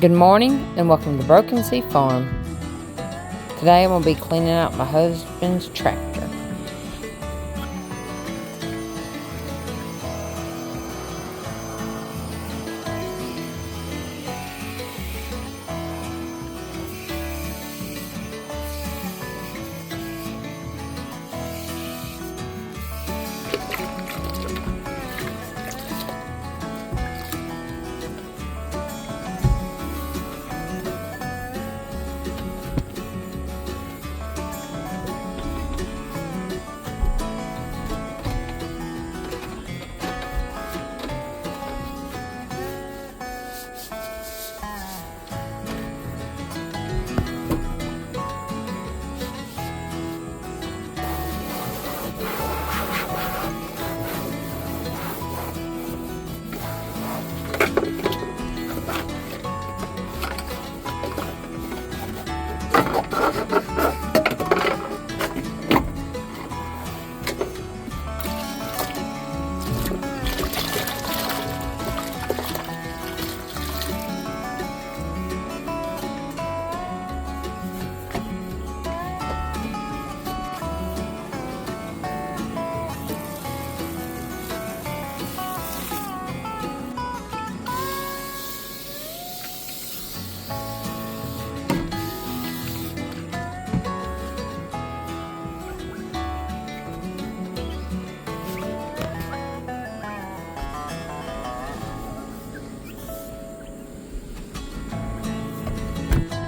Good morning and welcome to Broken Sea Farm. Today I'm going to be cleaning out my husband's tractor.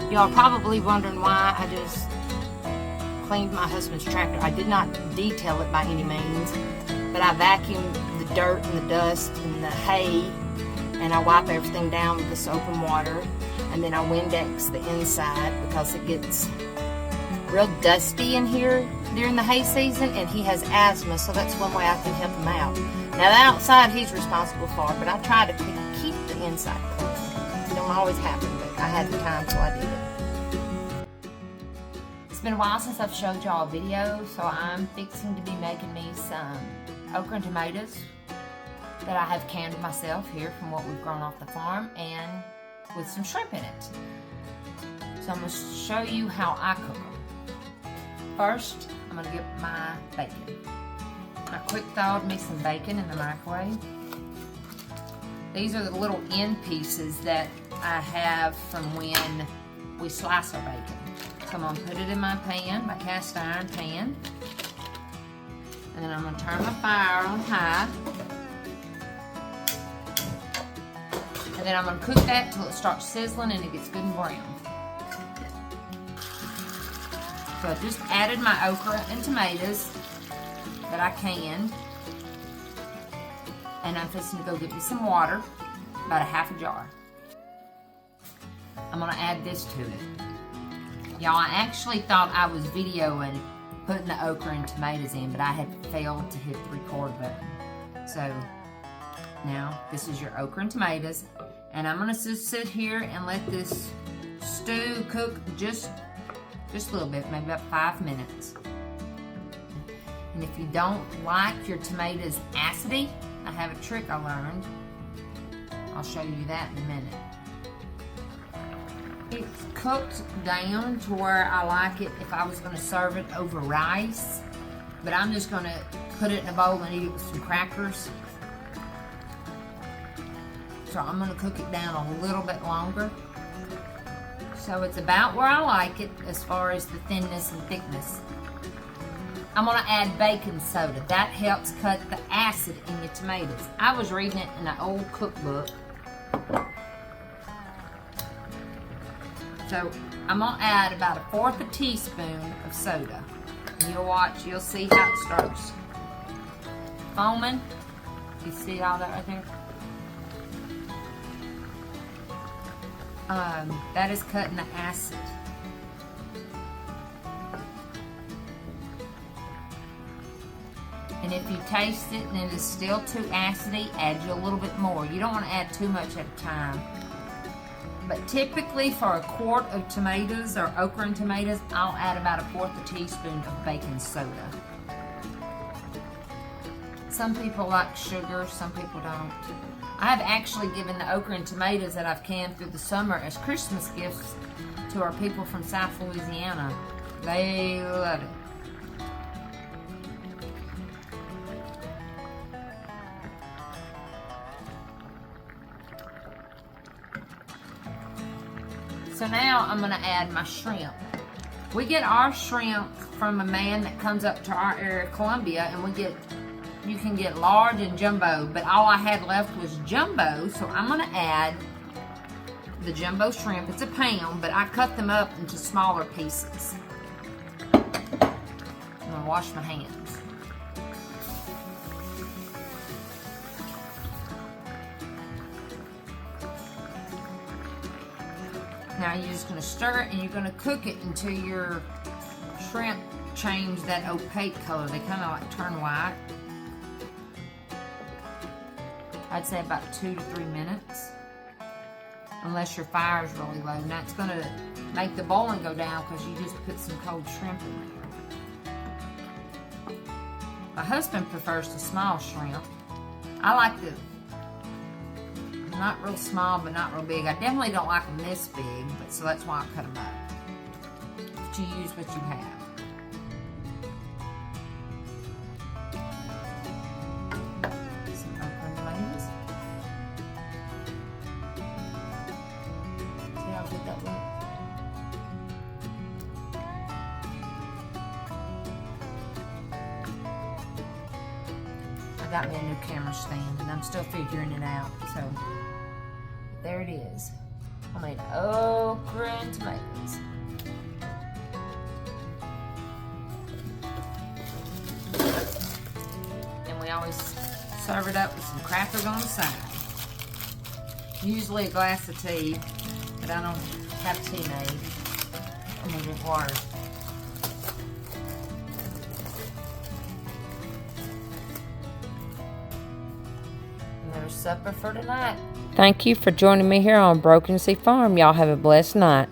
Y'all probably wondering why I just cleaned my husband's tractor. I did not detail it by any means, but I vacuumed the dirt and the dust and the hay, and I wipe everything down with the soap and water, and then I Windex the inside because it gets real dusty in here during the hay season, and he has asthma, so that's one way I can help him out. Now the outside he's responsible for, but I try to keep the inside clean. It don't always happen, but I had the time, so I did it. It's been a while since I've showed y'all a video, so I'm fixing to be making me some okra and tomatoes that I have canned myself here from what we've grown off the farm, and with some shrimp in it. So I'm going to show you how I cook them. First, I'm going to get my bacon. I quick thawed me some bacon in the microwave. These are the little end pieces that I have from when we slice our bacon. So I'm going to put it in my pan, my cast iron pan. And then I'm going to turn my fire on high. And then I'm going to cook that till it starts sizzling and it gets good and brown. So I just added my okra and tomatoes that I canned. And I'm fixing to go get me some water, about a half a jar. I'm going to add this to it. Y'all, I actually thought I was videoing putting the okra and tomatoes in, but I had failed to hit the record button. So now this is your okra and tomatoes, and I'm gonna just sit here and let this stew cook just a little bit, maybe about 5 minutes. And if you don't like your tomatoes acidy, I have a trick I learned. I'll show you that in a minute. It's cooked down to where I like it if I was going to serve it over rice, but I'm just going to put it in a bowl and eat it with some crackers. So I'm going to cook it down a little bit longer. So it's about where I like it as far as the thinness and thickness. I'm going to add baking soda. That helps cut the acid in your tomatoes. I was reading it in an old cookbook. So I'm going to add about 1/4 teaspoon of soda. And you'll watch, you'll see how it starts foaming. You see all that right there? That is cutting the acid. And if you taste it and it is still too acidy, add you a little bit more. You don't want to add too much at a time. But typically for a quart of tomatoes or okra and tomatoes, I'll add about 1/4 teaspoon of baking soda. Some people like sugar, some people don't. I have actually given the okra and tomatoes that I've canned through the summer as Christmas gifts to our people from South Louisiana. They love it. So now I'm going to add my shrimp. We get our shrimp from a man that comes up to our area, Columbia, and you can get large and jumbo, but all I had left was jumbo, so I'm going to add the jumbo shrimp. It's a pound, but I cut them up into smaller pieces. I'm going to wash my hands. Now you're just going to stir it and you're going to cook it until your shrimp change that opaque color. They kind of like turn white. I'd say about 2 to 3 minutes. Unless your fire is really low. Now it's going to make the boiling go down because you just put some cold shrimp in there. My husband prefers the small shrimp. I like the not real small, but not real big. I definitely don't like them this big, but so that's why I cut them up. But you use what you have. Some okra and tomatoes. See how good that looks? I got me a new camera stand, and I'm still figuring it out, so there it is. I made okra and tomatoes. And we always serve it up with some crackers on the side. Usually a glass of tea, but I don't have tea made. I'm gonna drink water. And there's supper for tonight. Thank you for joining me here on Broken Sea Farm. Y'all have a blessed night.